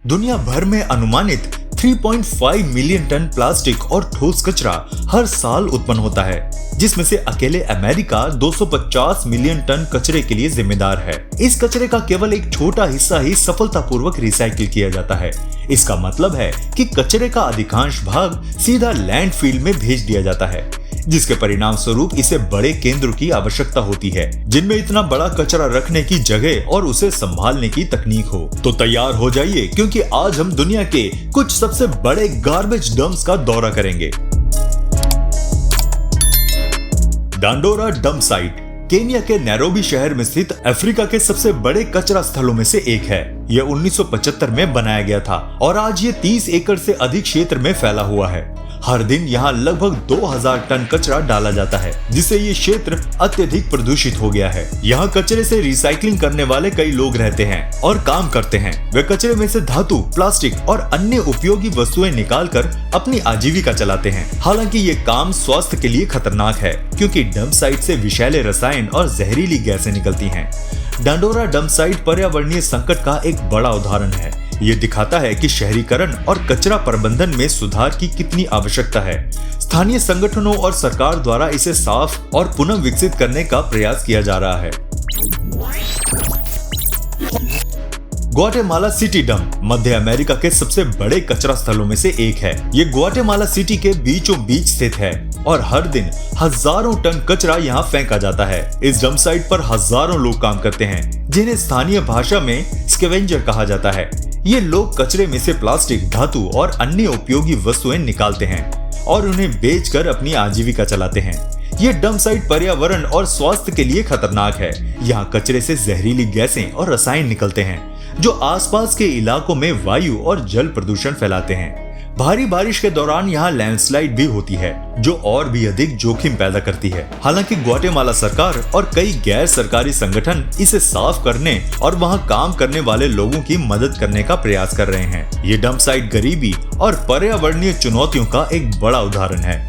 दुनिया भर में अनुमानित 3.5 मिलियन टन प्लास्टिक और ठोस कचरा हर साल उत्पन्न होता है, जिसमें से अकेले अमेरिका 250 मिलियन टन कचरे के लिए जिम्मेदार है। इस कचरे का केवल एक छोटा हिस्सा ही सफलतापूर्वक रिसाइकिल किया जाता है। इसका मतलब है कि कचरे का अधिकांश भाग सीधा लैंडफिल में भेज दिया जाता है, जिसके परिणाम स्वरूप इसे बड़े केंद्रों की आवश्यकता होती है, जिनमें इतना बड़ा कचरा रखने की जगह और उसे संभालने की तकनीक हो। तो तैयार हो जाइए, क्योंकि आज हम दुनिया के कुछ सबसे बड़े गार्बेज डंप्स का दौरा करेंगे। डांडोरा डंप साइट केन्या के नैरोबी शहर में स्थित अफ्रीका के सबसे बड़े कचरा स्थलों में से एक है। यह 1975 में बनाया गया था और आज ये 30 एकड़ से अधिक क्षेत्र में फैला हुआ है। हर दिन यहाँ लगभग 2000 टन कचरा डाला जाता है, जिससे ये क्षेत्र अत्यधिक प्रदूषित हो गया है। यहाँ कचरे से रिसाइकलिंग करने वाले कई लोग रहते हैं और काम करते हैं। वे कचरे में से धातु, प्लास्टिक और अन्य उपयोगी वस्तुएं निकालकर अपनी आजीविका चलाते हैं। हालांकि ये काम स्वास्थ्य के लिए खतरनाक है, क्योंकि डंप साइट से विषैले रसायन और जहरीली गैसें निकलती हैं। डांडोरा डंप साइट पर्यावरणीय संकट का एक बड़ा उदाहरण है। ये दिखाता है कि शहरीकरण और कचरा प्रबंधन में सुधार की कितनी आवश्यकता है। स्थानीय संगठनों और सरकार द्वारा इसे साफ और पुनः विकसित करने का प्रयास किया जा रहा है। ग्वाटेमाला सिटी डंप मध्य अमेरिका के सबसे बड़े कचरा स्थलों में से एक है। ये ग्वाटेमाला सिटी के बीचों बीच स्थित है और हर दिन हजारों टन कचरा यहाँ फेंका जाता है। इस डंप साइट पर हजारों लोग काम करते हैं, जिन्हें स्थानीय भाषा में स्कैवेंजर कहा जाता है। ये लोग कचरे में से प्लास्टिक, धातु और अन्य उपयोगी वस्तुएं निकालते हैं और उन्हें बेचकर अपनी आजीविका चलाते हैं। ये डंप साइट पर्यावरण और स्वास्थ्य के लिए खतरनाक है। यहाँ कचरे से जहरीली गैसें और रसायन निकलते हैं, जो आसपास के इलाकों में वायु और जल प्रदूषण फैलाते हैं। भारी बारिश के दौरान यहाँ लैंडस्लाइड भी होती है, जो और भी अधिक जोखिम पैदा करती है। हालांकि ग्वाटेमाला सरकार और कई गैर सरकारी संगठन इसे साफ करने और वहाँ काम करने वाले लोगों की मदद करने का प्रयास कर रहे हैं। ये डंप साइट गरीबी और पर्यावरणीय चुनौतियों का एक बड़ा उदाहरण है।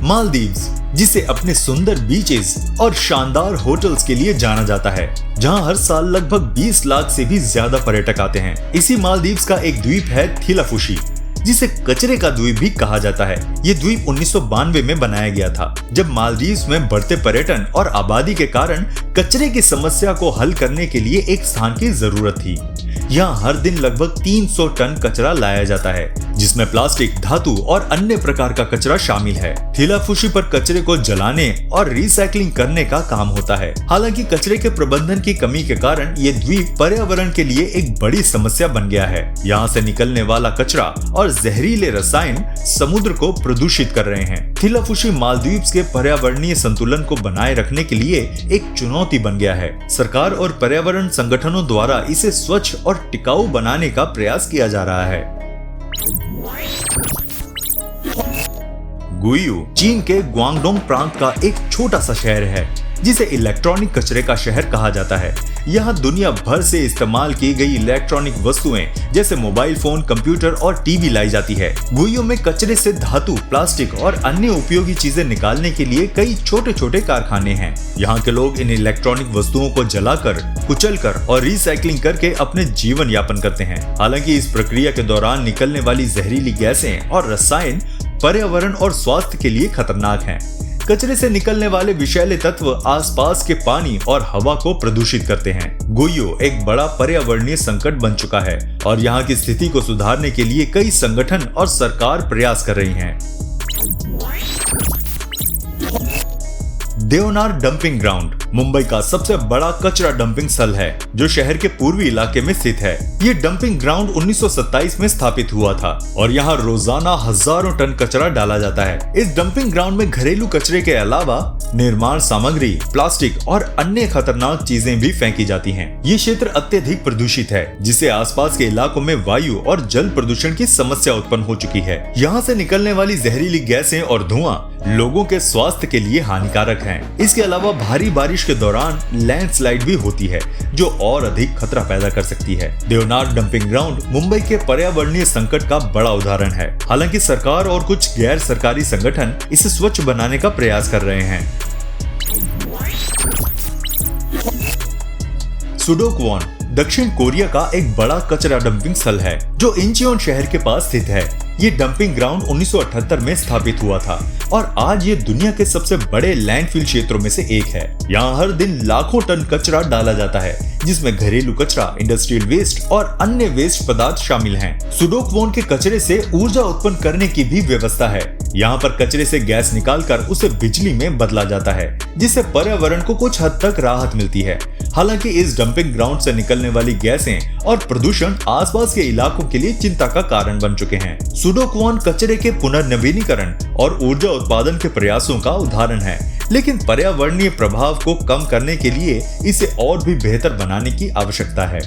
मालदीव्स, जिसे अपने सुंदर बीचेस और शानदार होटल्स के लिए जाना जाता है, जहां हर साल लगभग 20 लाख से भी ज्यादा पर्यटक आते हैं। इसी मालदीव्स का एक द्वीप है थिलाफुशी, जिसे कचरे का द्वीप भी कहा जाता है। ये द्वीप 1992 में बनाया गया था, जब मालदीव्स में बढ़ते पर्यटन और आबादी के कारण कचरे की समस्या को हल करने के लिए एक स्थान की जरूरत थी। यहाँ हर दिन लगभग 300 टन कचरा लाया जाता है, जिसमें प्लास्टिक, धातु और अन्य प्रकार का कचरा शामिल है। थिलाफुशी पर कचरे को जलाने और रिसाइकलिंग करने का काम होता है। हालांकि कचरे के प्रबंधन की कमी के कारण ये द्वीप पर्यावरण के लिए एक बड़ी समस्या बन गया है। यहाँ से निकलने वाला कचरा और जहरीले रसायन समुद्र को प्रदूषित कर रहे हैं। थिलाफुशी मालदीव्स के पर्यावरणीय संतुलन को बनाए रखने के लिए एक चुनौती बन गया है। सरकार और पर्यावरण संगठनों द्वारा इसे स्वच्छ और टिकाऊ बनाने का प्रयास किया जा रहा है। गुइयू चीन के ग्वांगडोंग प्रांत का एक छोटा सा शहर है, जिसे इलेक्ट्रॉनिक कचरे का शहर कहा जाता है। यहाँ दुनिया भर से इस्तेमाल की गई इलेक्ट्रॉनिक वस्तुएं जैसे मोबाइल फोन, कंप्यूटर और टीवी लाई जाती है। गुइयू में कचरे से धातु, प्लास्टिक और अन्य उपयोगी चीजें निकालने के लिए कई छोटे छोटे कारखाने हैं। यहाँ के लोग इन इलेक्ट्रॉनिक वस्तुओं को जलाकर, कुचलकर और रिसाइकलिंग करके अपने जीवन यापन करते हैं। हालांकि इस प्रक्रिया के दौरान निकलने वाली जहरीली गैसें और रसायन पर्यावरण और स्वास्थ्य के लिए खतरनाक हैं। कचरे से निकलने वाले विषैले तत्व आसपास के पानी और हवा को प्रदूषित करते हैं। गुइयू एक बड़ा पर्यावरणीय संकट बन चुका है और यहाँ की स्थिति को सुधारने के लिए कई संगठन और सरकार प्रयास कर रही हैं। देवनार डंपिंग ग्राउंड मुंबई का सबसे बड़ा कचरा डंपिंग स्थल है, जो शहर के पूर्वी इलाके में स्थित है। ये डंपिंग ग्राउंड 1927 में स्थापित हुआ था और यहाँ रोजाना हजारों टन कचरा डाला जाता है। इस डंपिंग ग्राउंड में घरेलू कचरे के अलावा निर्माण सामग्री, प्लास्टिक और अन्य खतरनाक चीजें भी फेंकी जाती हैं। ये क्षेत्र अत्यधिक प्रदूषित है, जिससे आसपास के इलाकों में वायु और जल प्रदूषण की समस्या उत्पन्न हो चुकी है। यहाँ से निकलने वाली जहरीली गैसें और धुआं लोगों के स्वास्थ्य के लिए हानिकारक हैं। इसके अलावा भारी बारिश के दौरान लैंडस्लाइड भी होती है, जो और अधिक खतरा पैदा कर सकती है। देवनार डंपिंग ग्राउंड मुंबई के पर्यावरणीय संकट का बड़ा उदाहरण है। हालांकि सरकार और कुछ गैर सरकारी संगठन इसे स्वच्छ बनाने का प्रयास कर रहे हैं। सुडोक वॉन दक्षिण कोरिया का एक बड़ा कचरा डंपिंग स्थल है जो इंचियोन शहर के पास स्थित है। ये डंपिंग ग्राउंड 1978 में स्थापित हुआ था और आज ये दुनिया के सबसे बड़े लैंडफिल क्षेत्रों में से एक है। यहाँ हर दिन लाखों टन कचरा डाला जाता है, जिसमें घरेलू कचरा, इंडस्ट्रियल वेस्ट और अन्य वेस्ट पदार्थ शामिल हैं। सुडोकवोन के कचरे से ऊर्जा उत्पन्न करने की भी व्यवस्था है। यहाँ पर कचरे से गैस निकालकर उसे बिजली में बदला जाता है, जिससे पर्यावरण को कुछ हद तक राहत मिलती है। हालांकि इस डंपिंग ग्राउंड से निकलने वाली गैसें और प्रदूषण आसपास के इलाकों के लिए चिंता का कारण बन चुके हैं। सुडोकवोन कचरे के पुनर्नवीनीकरण और ऊर्जा उत्पादन के प्रयासों का उदाहरण है, लेकिन पर्यावरणीय प्रभाव को कम करने के लिए इसे और भी बेहतर बनाने की आवश्यकता है।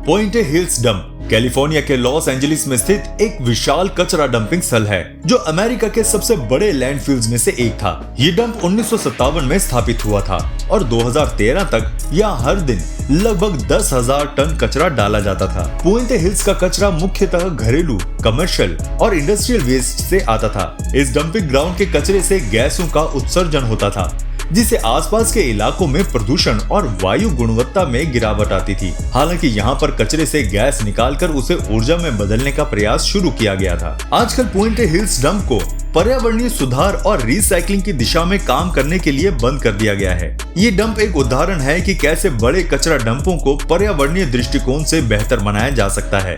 पॉइंटे हिल्स डंप कैलिफोर्निया के लॉस एंजलिस में स्थित एक विशाल कचरा डंपिंग स्थल है जो अमेरिका के सबसे बड़े लैंडफिल्स में से एक था। ये डंप 1957 में स्थापित हुआ था और 2013 तक यहाँ हर दिन लगभग 10,000 टन कचरा डाला जाता था। पॉइंटे हिल्स का कचरा मुख्यतः घरेलू, कमर्शियल और इंडस्ट्रियल वेस्ट से आता था। इस डंपिंग ग्राउंड के कचरे से गैसों का उत्सर्जन होता था, जिससे आसपास के इलाकों में प्रदूषण और वायु गुणवत्ता में गिरावट आती थी। हालांकि यहाँ पर कचरे से गैस निकालकर उसे ऊर्जा में बदलने का प्रयास शुरू किया गया था। आजकल पॉइंटे हिल्स डंप को पर्यावरणीय सुधार और रिसाइकलिंग की दिशा में काम करने के लिए बंद कर दिया गया है। ये डंप एक उदाहरण है कि कैसे बड़े कचरा डंपों को पर्यावरणीय दृष्टिकोण से बेहतर बनाया जा सकता है।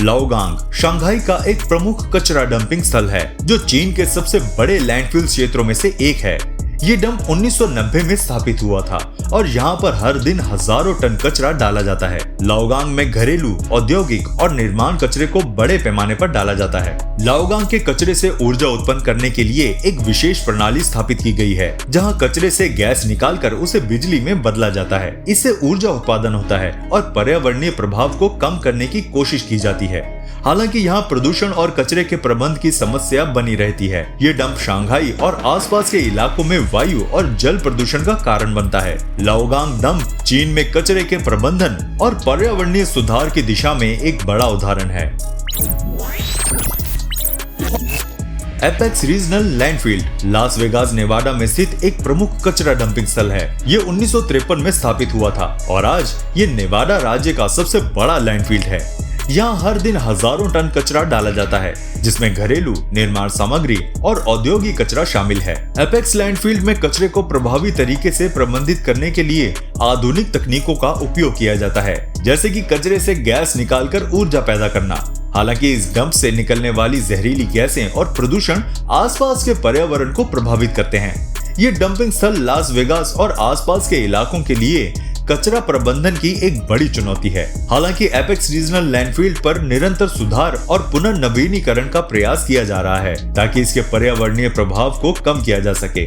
लाओगांग शंघाई का एक प्रमुख कचरा डंपिंग स्थल है जो चीन के सबसे बड़े लैंडफिल क्षेत्रों में से एक है। ये डंप 1990 में स्थापित हुआ था और यहाँ पर हर दिन हजारों टन कचरा डाला जाता है। लाओगांग में घरेलू, औद्योगिक और निर्माण कचरे को बड़े पैमाने पर डाला जाता है। लाओगांग के कचरे से ऊर्जा उत्पन्न करने के लिए एक विशेष प्रणाली स्थापित की गई है, जहाँ कचरे से गैस निकालकर उसे बिजली में बदला जाता है। इससे ऊर्जा उत्पादन होता है और पर्यावरणीय प्रभाव को कम करने की कोशिश की जाती है। हालांकि यहाँ प्रदूषण और कचरे के प्रबंध की समस्या बनी रहती है। ये डंप शंघाई और आसपास के इलाकों में वायु और जल प्रदूषण का कारण बनता है। लाओगांग डंप चीन में कचरे के प्रबंधन और पर्यावरणीय सुधार की दिशा में एक बड़ा उदाहरण है। Apex Regional landfill Las Vegas Nevada में स्थित एक प्रमुख कचरा डंपिंग स्थल है। ये 1953 में स्थापित हुआ था और आज ये नेवाडा राज्य का सबसे बड़ा लैंडफील्ड है। यहाँ हर दिन हजारों टन कचरा डाला जाता है, जिसमें घरेलू, निर्माण सामग्री और औद्योगिक कचरा शामिल है। एपेक्स लैंडफील्ड में कचरे को प्रभावी तरीके से प्रबंधित करने के लिए आधुनिक तकनीकों का उपयोग किया जाता है, जैसे कि कचरे से गैस निकालकर ऊर्जा पैदा करना। हालांकि इस डंप से निकलने वाली जहरीली गैसें और प्रदूषण आसपास के पर्यावरण को प्रभावित करते हैं। ये डंपिंग स्थल लास वेगास और आसपास के इलाकों के लिए कचरा प्रबंधन की एक बड़ी चुनौती है। हालांकि एपेक्स रीजनल लैंडफील्ड पर निरंतर सुधार और पुनर्नवीनीकरण का प्रयास किया जा रहा है ताकि इसके पर्यावरणीय प्रभाव को कम किया जा सके।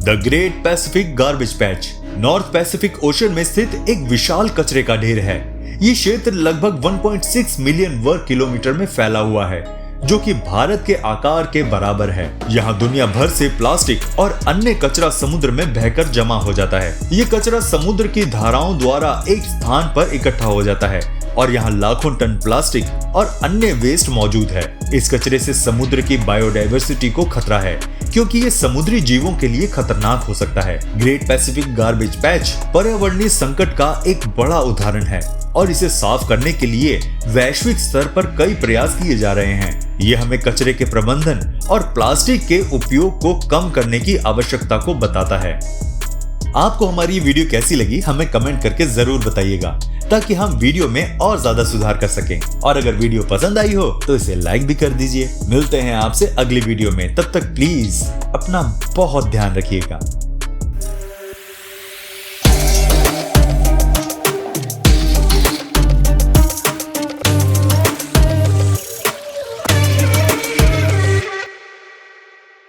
The great Pacific garbage patch north Pacific ocean में स्थित एक विशाल कचरे का ढेर है। ये क्षेत्र लगभग 1.6 मिलियन वर्ग किलोमीटर में फैला हुआ है, जो कि भारत के आकार के बराबर है। यहाँ दुनिया भर से प्लास्टिक और अन्य कचरा समुद्र में बहकर जमा हो जाता है। ये कचरा समुद्र की धाराओं द्वारा एक स्थान पर इकट्ठा हो जाता है और यहाँ लाखों टन प्लास्टिक और अन्य वेस्ट मौजूद है। इस कचरे से समुद्र की बायोडायवर्सिटी को खतरा है, क्योंकि ये समुद्री जीवों के लिए खतरनाक हो सकता है। ग्रेट पैसिफिक गार्बेज पैच पर्यावरणीय संकट का एक बड़ा उदाहरण है और इसे साफ करने के लिए वैश्विक स्तर पर कई प्रयास किए जा रहे हैं। ये हमें कचरे के प्रबंधन और प्लास्टिक के उपयोग को कम करने की आवश्यकता को बताता है। आपको हमारी वीडियो कैसी लगी हमें कमेंट करके जरूर बताइएगा, ताकि हम वीडियो में और ज्यादा सुधार कर सकें। और अगर वीडियो पसंद आई हो तो इसे लाइक भी कर दीजिए। मिलते हैं आपसे अगली वीडियो में, तब तक प्लीज अपना बहुत ध्यान रखिएगा।